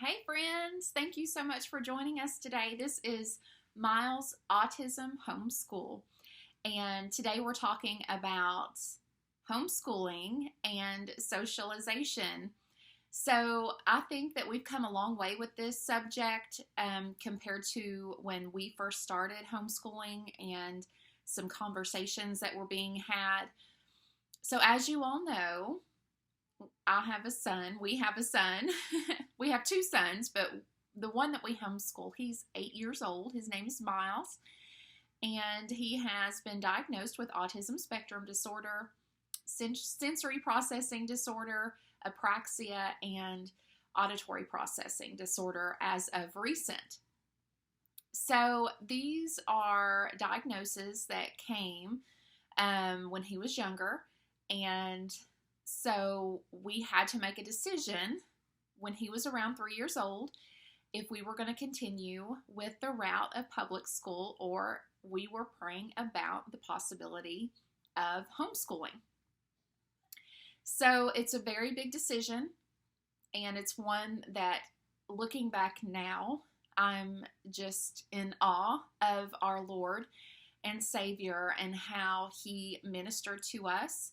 Hey friends, thank you so much for joining us today. This is Miles' Autism Homeschool, and today we're talking about homeschooling and socialization. So I think that we've come a long way with this subject compared to when we first started homeschooling and some conversations that were being had. So as you all know, I have a son. We have a son. We have two sons, but the one that we homeschool, he's 8 years old. His name is Miles, and he has been diagnosed with autism spectrum disorder, sensory processing disorder, apraxia, and auditory processing disorder as of recent. So these are diagnoses that came when he was younger, and so we had to make a decision when he was around 3 years old if we were going to continue with the route of public school or we were praying about the possibility of homeschooling. So it's a very big decision, and it's one that, looking back now, I'm just in awe of our Lord and Savior and how He ministered to us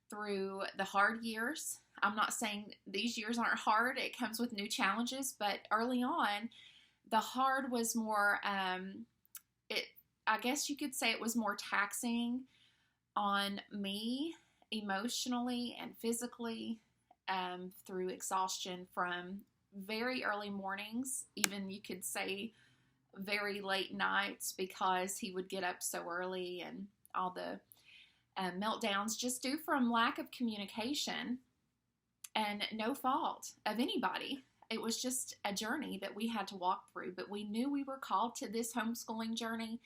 through the hard years. I'm not saying these years aren't hard. It comes with new challenges, but early on, the hard was more, I guess you could say it was more taxing on me emotionally and physically through exhaustion from very early mornings, even you could say very late nights, because he would get up so early, and all the meltdowns just due from lack of communication and no fault of anybody. It was just a journey that we had to walk through, but we knew we were called to this homeschooling journey,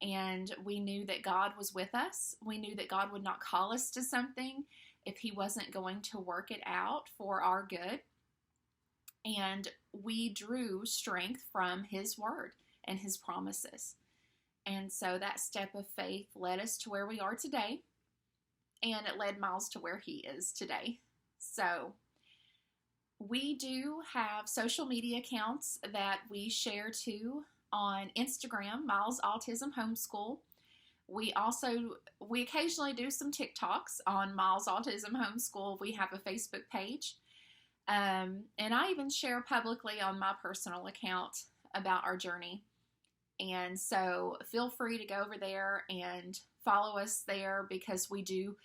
and we knew that God was with us. We knew that God would not call us to something if He wasn't going to work it out for our good, and we drew strength from His Word and His promises. And so that step of faith led us to where we are today, and it led Miles to where he is today. So we do have social media accounts that we share to on Instagram, Miles Autism Homeschool. We occasionally do some TikToks on Miles Autism Homeschool. We have a Facebook page. And I even share publicly on my personal account about our journey. And so feel free to go over there and follow us there, because we do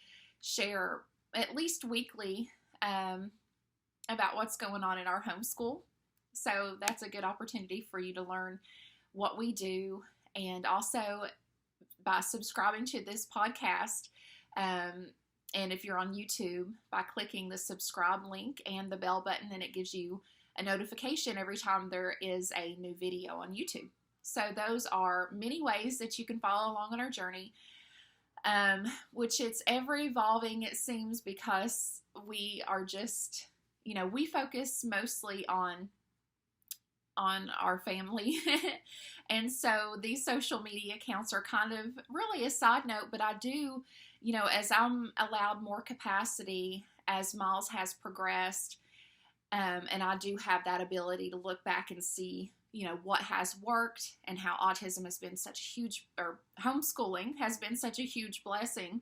share at least weekly about what's going on in our homeschool. So that's a good opportunity for you to learn what we do. And also by subscribing to this podcast, and if you're on YouTube, by clicking the subscribe link and the bell button, then it gives you a notification every time there is a new video on YouTube. So those are many ways that you can follow along on our journey, which it's ever evolving, it seems, because we are just, we focus mostly on our family. And so these social media accounts are kind of really a side note, but I do, as I'm allowed more capacity as Miles has progressed, and I do have that ability to look back and see what has worked and how autism has been such a huge, or homeschooling has been such a huge blessing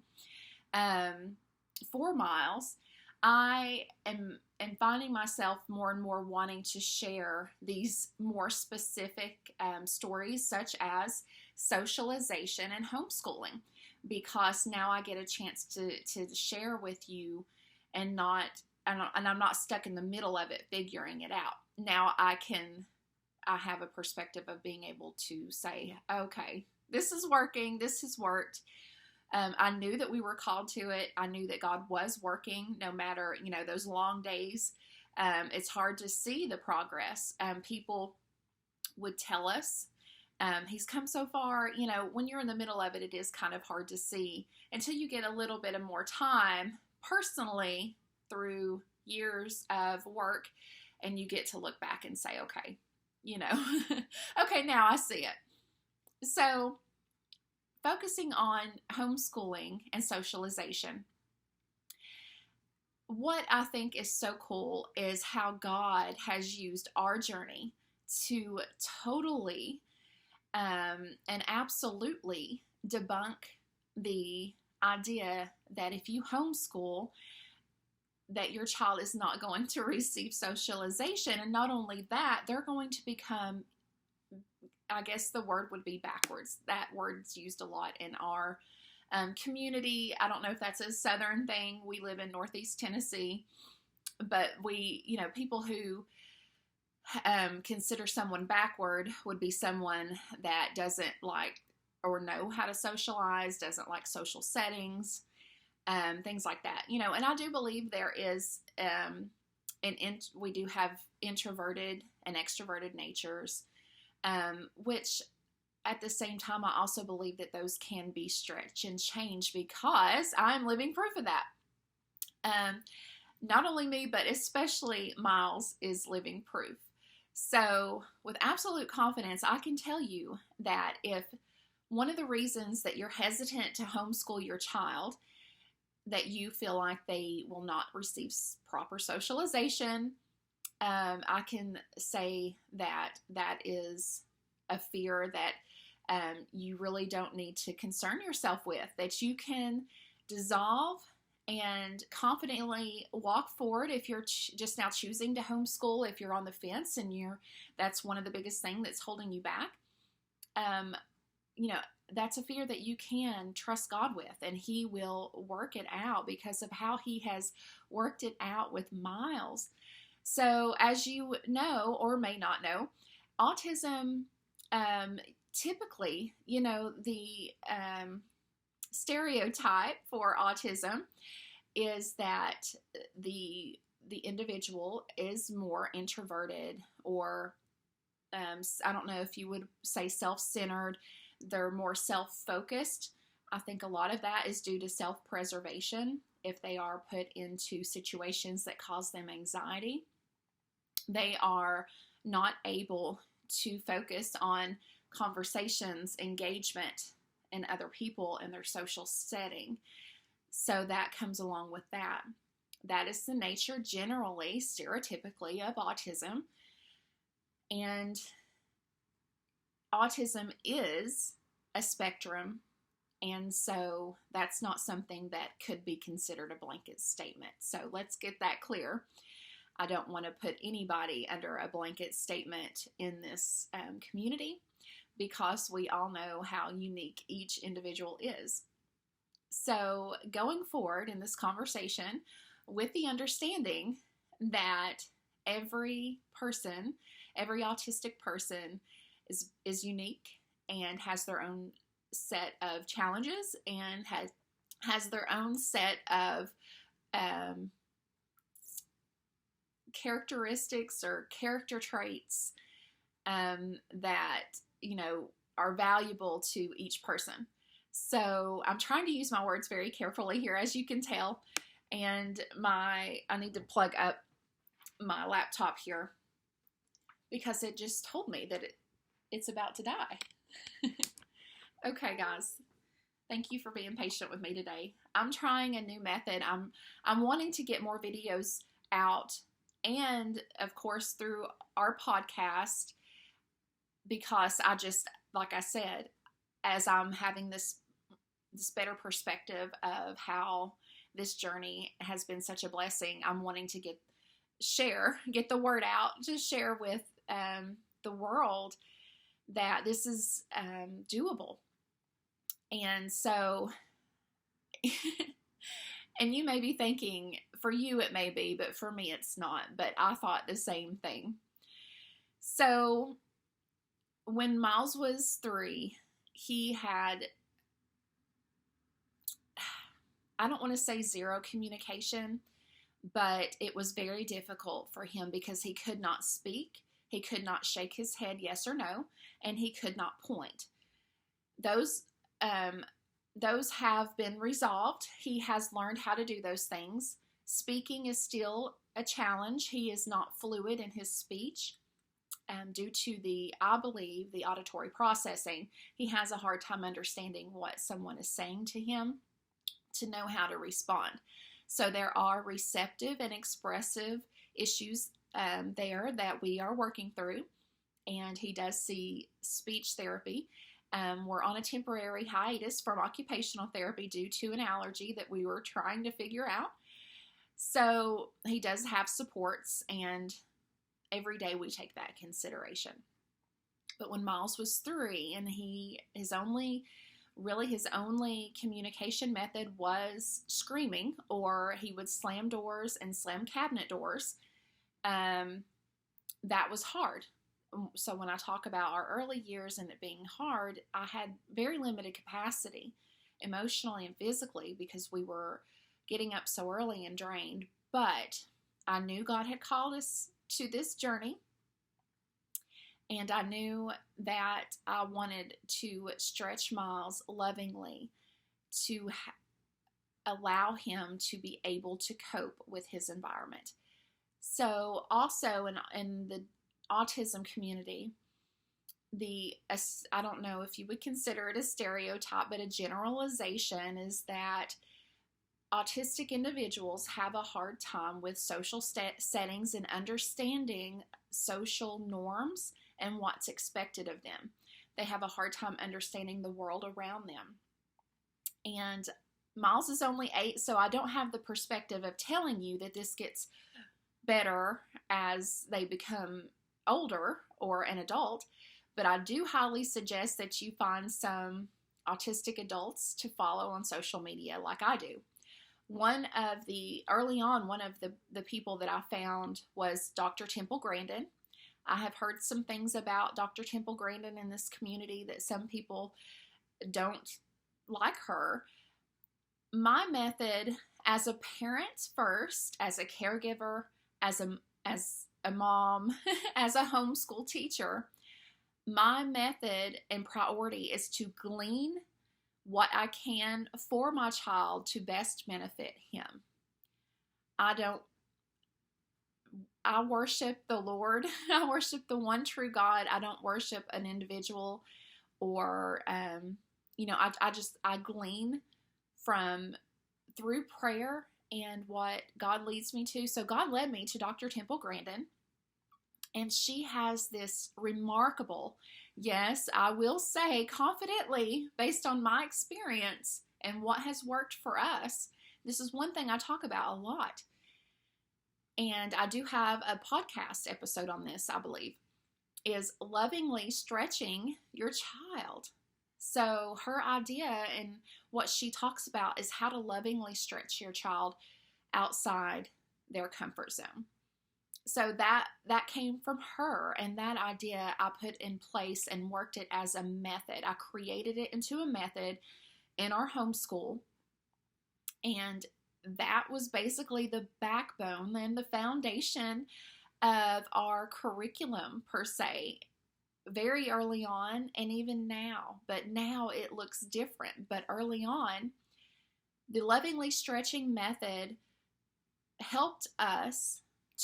for Miles. I am finding myself more and more wanting to share these more specific stories, such as socialization and homeschooling, because now I get a chance to share with you and I'm not stuck in the middle of it figuring it out. Now I have a perspective of being able to say, okay, this is working, this has worked. I knew that we were called to it. I knew that God was working, no matter, those long days. It's hard to see the progress. People would tell us, he's come so far. When you're in the middle of it, it is kind of hard to see until you get a little bit of more time personally through years of work, and you get to look back and say, okay, okay, now I see it. So focusing on homeschooling and socialization. what I think is so cool is how God has used our journey to totally and absolutely debunk the idea that if you homeschool, that your child is not going to receive socialization. And not only that, they're going to become, I guess the word would be backwards. That word's used a lot in our community. I don't know if that's a Southern thing. We live in Northeast Tennessee, but people who consider someone backward would be someone that doesn't like or know how to socialize, doesn't like social settings, things like that. And I do believe there is, we do have introverted and extroverted natures, which at the same time, I also believe that those can be stretched and changed because I'm living proof of that. Not only me, but especially Miles is living proof. So with absolute confidence, I can tell you that if one of the reasons that you're hesitant to homeschool your child, that you feel like they will not receive proper socialization, I can say that that is a fear that you really don't need to concern yourself with, that you can dissolve and confidently walk forward if you're just now choosing to homeschool, if you're on the fence and that's one of the biggest things that's holding you back. That's a fear that you can trust God with, and He will work it out because of how He has worked it out with Miles. So as you know, or may not know, autism, typically, the stereotype for autism is that the individual is more introverted, or I don't know if you would say self-centered. They're more self-focused. I think a lot of that is due to self-preservation. If they are put into situations that cause them anxiety, they are not able to focus on conversations, engagement, and other people in their social setting. So that comes along with that. That is the nature, generally, stereotypically, of autism. And autism is a spectrum, and so that's not something that could be considered a blanket statement. So let's get that clear. I don't want to put anybody under a blanket statement in this community, because we all know how unique each individual is. So going forward in this conversation, with the understanding that every autistic person is unique and has their own set of challenges and has their own set of characteristics or character traits that are valuable to each person. So I'm trying to use my words very carefully here, as you can tell, and I need to plug up my laptop here because it just told me that it's about to die. Okay, guys, thank you for being patient with me today. I'm trying a new method. I'm wanting to get more videos out, and of course through our podcast, because I just, like I said, as I'm having this better perspective of how this journey has been such a blessing, I'm wanting to get the word out, just share with the world that this is doable. And so, and you may be thinking, for you it may be, but for me it's not. But I thought the same thing. So when Miles was 3, he had, I don't want to say zero communication, but it was very difficult for him because he could not speak. He could not shake his head yes or no, and he could not point. Those have been resolved. He has learned how to do those things. Speaking is still a challenge. He is not fluid in his speech due to I believe, the auditory processing. He has a hard time understanding what someone is saying to him to know how to respond. So there are receptive and expressive issues there that we are working through. And he does see speech therapy. We're on a temporary hiatus from occupational therapy due to an allergy that we were trying to figure out. So he does have supports, and every day we take that consideration. But when Miles was 3 and his only communication method was screaming, or he would slam doors and slam cabinet doors, that was hard. So when I talk about our early years and it being hard, I had very limited capacity emotionally and physically because we were getting up so early and drained. But I knew God had called us to this journey, and I knew that I wanted to stretch Miles lovingly to allow him to be able to cope with his environment. So also in the autism community, I don't know if you would consider it a stereotype, but a generalization is that autistic individuals have a hard time with social settings and understanding social norms and what's expected of them. They have a hard time understanding the world around them. And Miles is only 8, so I don't have the perspective of telling you that this gets better as they become older or an adult, but I do highly suggest that you find some autistic adults to follow on social media like I do. One of the people that I found was Dr. Temple Grandin. I have heard some things about Dr. Temple Grandin in this community that some people don't like her. My method as a parent first, as a caregiver, as a mom, as a homeschool teacher, my method and priority is to glean what I can for my child to best benefit him. I worship the Lord. I worship the one true God. I don't worship an individual or, I glean through prayer and what God leads me to. So God led me to Dr. Temple Grandin, and she has this remarkable, yes, I will say confidently, based on my experience and what has worked for us, this is one thing I talk about a lot. And I do have a podcast episode on this, I believe, is lovingly stretching your child. So her idea and what she talks about is how to lovingly stretch your child outside their comfort zone. So that came from her, and that idea I put in place and worked it as a method. I created it into a method in our homeschool, and that was basically the backbone and the foundation of our curriculum per se, very early on and even now. But now it looks different. But early on, the lovingly stretching method helped us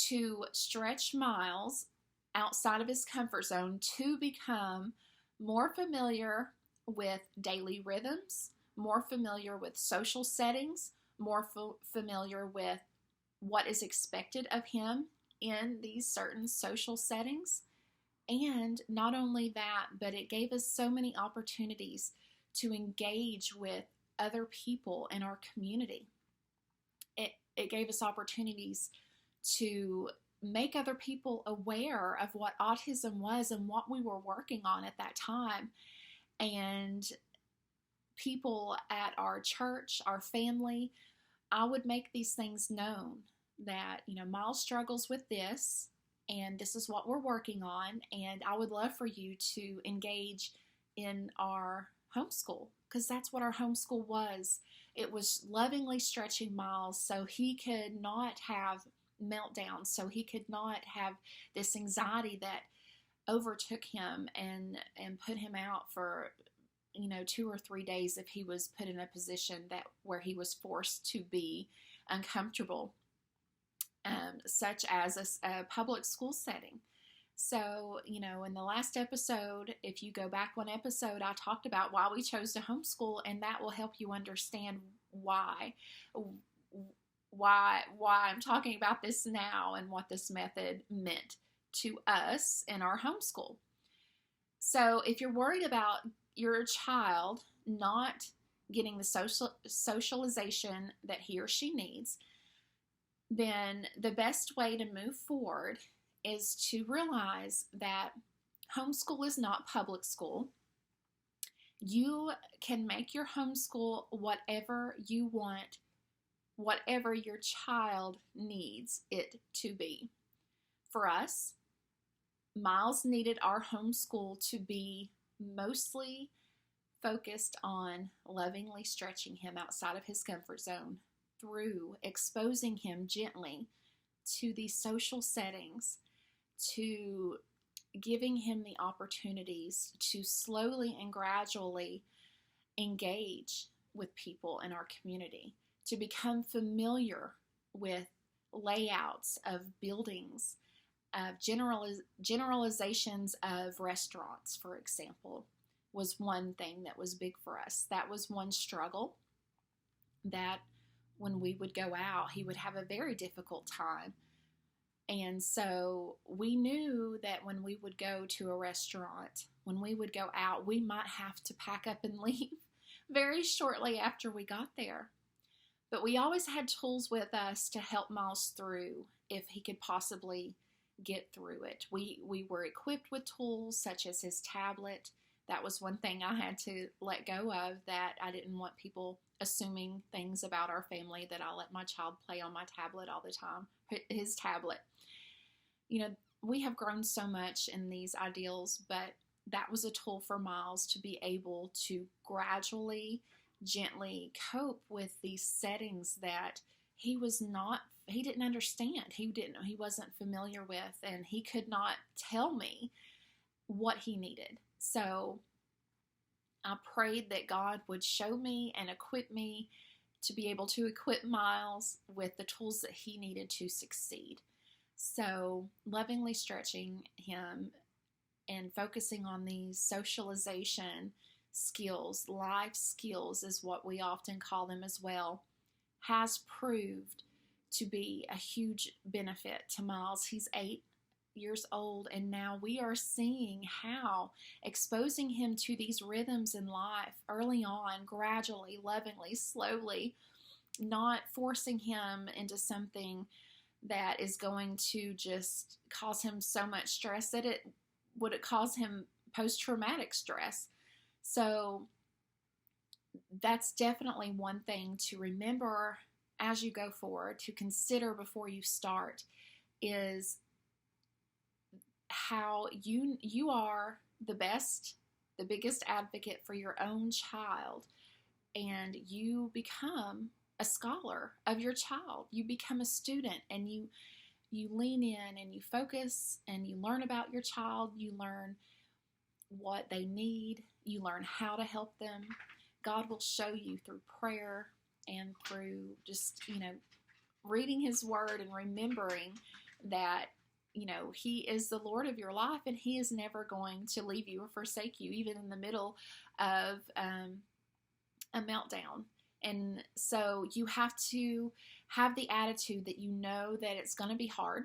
to stretch Miles outside of his comfort zone to become more familiar with daily rhythms, more familiar with social settings, more familiar with what is expected of him in these certain social settings. And not only that, but it gave us so many opportunities to engage with other people in our community. It gave us opportunities to make other people aware of what autism was and what we were working on at that time. And people at our church, our family, I would make these things known that, Miles struggles with this, and this is what we're working on, and I would love for you to engage in our homeschool, because that's what our homeschool was. It was lovingly stretching Miles so he could not have meltdowns, so he could not have this anxiety that overtook him and put him out for 2 or 3 days if he was put in a position where he was forced to be uncomfortable, such as a public school setting. So, in the last episode, if you go back one episode, I talked about why we chose to homeschool, and that will help you understand why why I'm talking about this now and what this method meant to us in our homeschool. So if you're worried about your child not getting the socialization that he or she needs, then the best way to move forward is to realize that homeschool is not public school. You can make your homeschool whatever you want, whatever your child needs it to be. For us, Miles needed our homeschool to be mostly focused on lovingly stretching him outside of his comfort zone through exposing him gently to these social settings, to giving him the opportunities to slowly and gradually engage with people in our community, to become familiar with layouts of buildings, of generalizations of restaurants, for example, was one thing that was big for us. That was one struggle that when we would go out, he would have a very difficult time. And so we knew that when we would go to a restaurant, when we would go out, we might have to pack up and leave very shortly after we got there. But we always had tools with us to help Miles through if he could possibly get through it. We were equipped with tools such as his tablet. That was one thing I had to let go of, that I didn't want people assuming things about our family, that I let my child play on my tablet all the time, his tablet. You know, we have grown so much in these ideals, but that was a tool for Miles to be able to gradually, gently cope with these settings that he didn't understand. He wasn't familiar with, and he could not tell me what he needed. So I prayed that God would show me and equip me to be able to equip Miles with the tools that he needed to succeed. So lovingly stretching him and focusing on these socialization skills, life skills is what we often call them as well, has proved to be a huge benefit to Miles. He's 8 years old, and now we are seeing how exposing him to these rhythms in life early on, gradually, lovingly, slowly, not forcing him into something that is going to just cause him so much stress that it would cause him post-traumatic stress. So that's definitely one thing to remember as you go forward, to consider before you start, is how you are the biggest advocate for your own child, and you become a scholar of your child. You become a student, and you lean in and you focus and you learn about your child. You learn what they need. You learn how to help them. God will show you through prayer and through just, reading his word and remembering that, he is the Lord of your life, and he is never going to leave you or forsake you, even in the middle of a meltdown. And so you have to have the attitude that you know that it's going to be hard.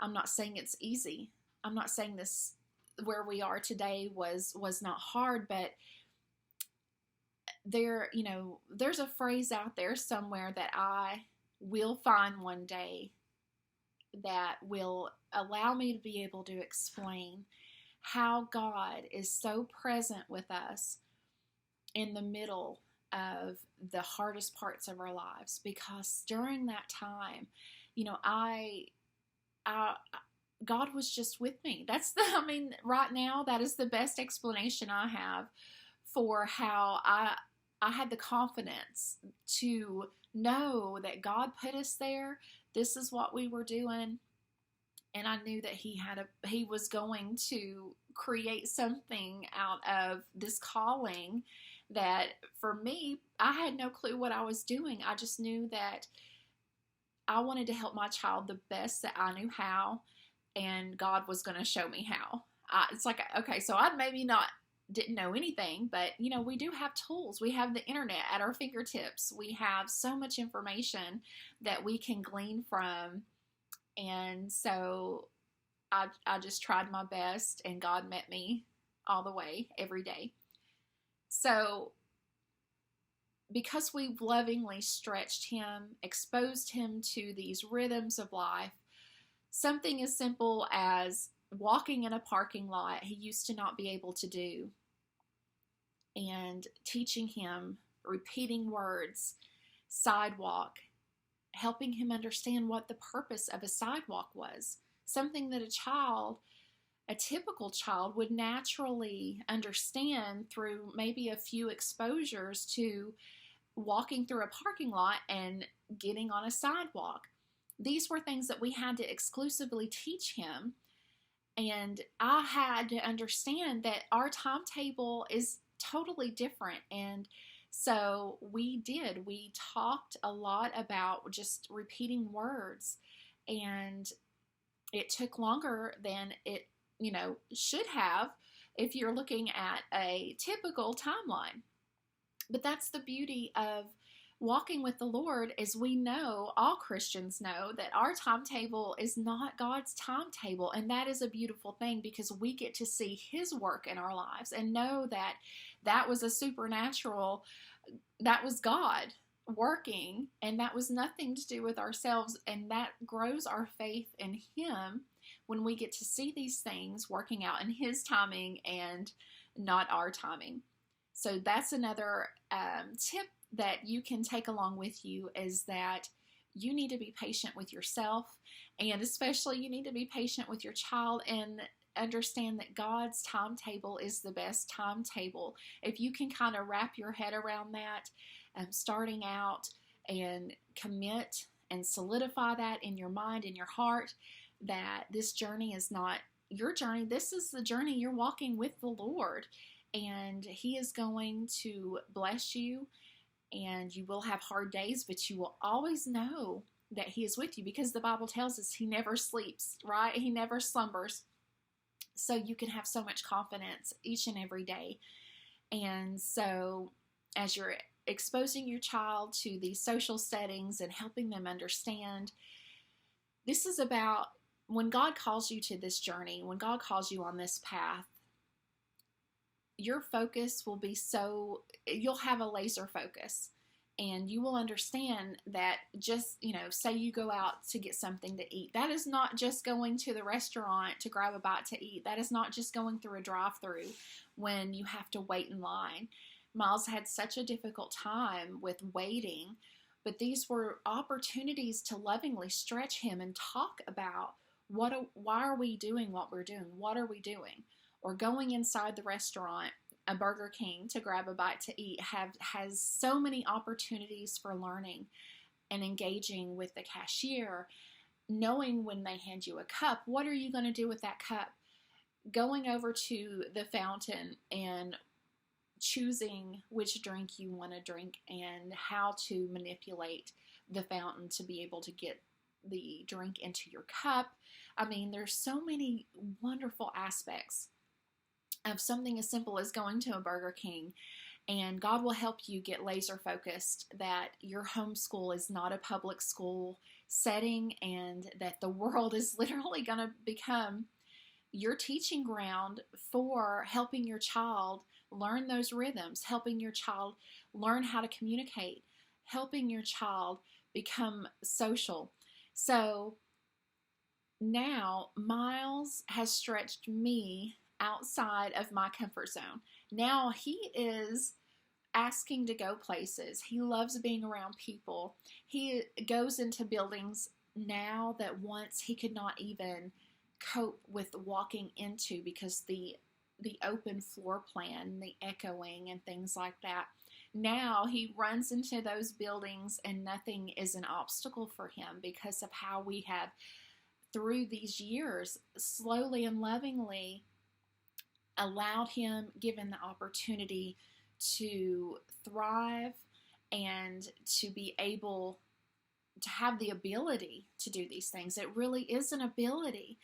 I'm not saying it's easy. I'm not saying this where we are today was not hard, but there's a phrase out there somewhere that I will find one day that will allow me to be able to explain how God is so present with us in the middle of the hardest parts of our lives. Because during that time, God was just with me. Right now, that is the best explanation I have for how I had the confidence to know that God put us there. This is what we were doing. And I knew that he was going to create something out of this calling that, for me, I had no clue what I was doing. I just knew that I wanted to help my child the best that I knew how, and God was going to show me how. It's like, okay, so I'd maybe not didn't know anything, but we do have tools. We have the internet at our fingertips. We have so much information that we can glean from. And so I just tried my best, and God met me all the way every day. So because we've lovingly stretched him, exposed him to these rhythms of life, something as simple as walking in a parking lot he used to not be able to do, and teaching him, repeating words, sidewalk, helping him understand what the purpose of a sidewalk was, something that a typical child would naturally understand through maybe a few exposures to walking through a parking lot and getting on a sidewalk. These were things that we had to exclusively teach him. And I had to understand that our timetable is totally different. And so we talked a lot about just repeating words. And it took longer than it, should have if you're looking at a typical timeline. But that's the beauty of walking with the Lord, is we know, all Christians know, that our timetable is not God's timetable. And that is a beautiful thing, because we get to see his work in our lives and know that that was that was God working, and that was nothing to do with ourselves. And that grows our faith in him when we get to see these things working out in his timing and not our timing. So that's another tip that you can take along with you, is that you need to be patient with yourself, and especially you need to be patient with your child, and understand that God's timetable is the best timetable. If you can kind of wrap your head around that, starting out, and commit and solidify that in your mind, in your heart, that this journey is not your journey. This is the journey you're walking with the Lord, and he is going to bless you. And you will have hard days, but you will always know that he is with you, because the Bible tells us he never sleeps, right? He never slumbers. So you can have so much confidence each and every day. And so as you're exposing your child to these social settings and helping them understand, this is about when God calls you to this journey, when God calls you on this path, your focus will be you'll have a laser focus, and you will understand that just, say you go out to get something to eat. That is not just going to the restaurant to grab a bite to eat. That is not just going through a drive-through when you have to wait in line. Miles had such a difficult time with waiting, but these were opportunities to lovingly stretch him and talk about why are we doing what we're doing? What are we doing? Or going inside the restaurant, a Burger King, to grab a bite to eat, has so many opportunities for learning and engaging with the cashier, knowing when they hand you a cup, what are you going to do with that cup? Going over to the fountain and choosing which drink you want to drink, and how to manipulate the fountain to be able to get the drink into your cup. I mean, there's so many wonderful aspects of something as simple as going to a Burger King, and God will help you get laser focused that your homeschool is not a public school setting, and that the world is literally going to become your teaching ground for helping your child learn those rhythms, helping your child learn how to communicate, helping your child become social. So now Miles has stretched me outside of my comfort zone. Now he is asking to go places. He loves being around people. He goes into buildings now that once he could not even cope with walking into, because the open floor plan, the echoing and things like that. Now he runs into those buildings and nothing is an obstacle for him, because of how we have, through these years, slowly and lovingly allowed him, given the opportunity to thrive and to be able to have the ability to do these things. It really is an ability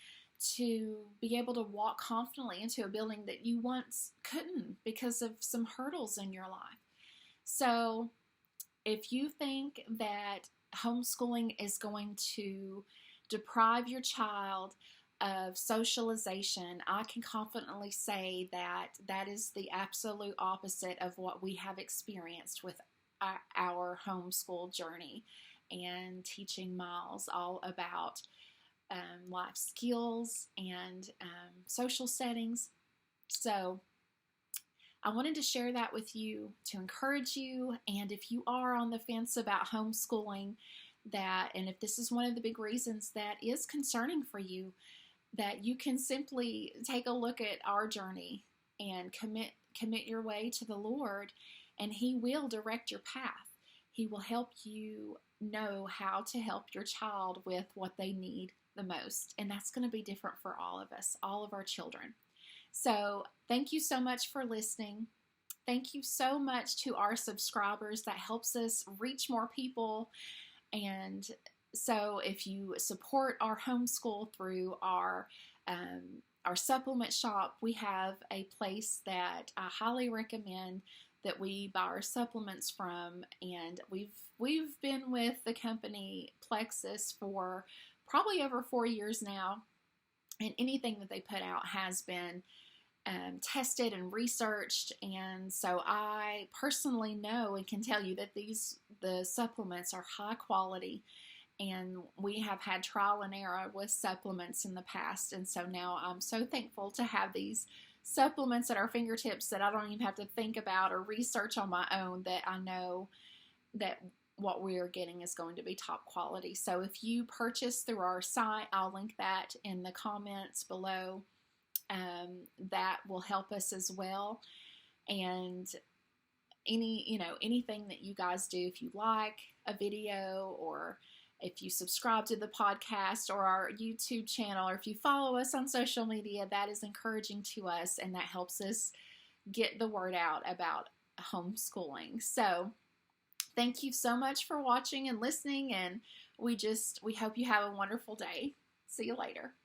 to be able to walk confidently into a building that you once couldn't because of some hurdles in your life. So if you think that homeschooling is going to deprive your child of socialization, I can confidently say that that is the absolute opposite of what we have experienced with our homeschool journey and teaching Miles all about life skills and social settings. So I wanted to share that with you to encourage you. And if you are on the fence about homeschooling, and if this is one of the big reasons that is concerning for you, that you can simply take a look at our journey and commit your way to the Lord, and He will direct your path. He will help you know how to help your child with what they need the most. And that's going to be different for all of us, all of our children. So thank you so much for listening. Thank you so much to our subscribers. That helps us reach more people. And so if you support our homeschool through our supplement shop, we have a place that I highly recommend that we buy our supplements from. And we've been with the company Plexus for probably over 4 years now, and anything that they put out has been tested and researched. And so I personally know and can tell you that the supplements are high quality, and we have had trial and error with supplements in the past. And so now I'm so thankful to have these supplements at our fingertips that I don't even have to think about or research on my own, that I know that what we are getting is going to be top quality. So if you purchase through our site, I'll link that in the comments below. That will help us as well. And anything that you guys do, if you like a video, or if you subscribe to the podcast or our YouTube channel, or if you follow us on social media, that is encouraging to us, and that helps us get the word out about homeschooling. So thank you so much for watching and listening, and we hope you have a wonderful day. See you later.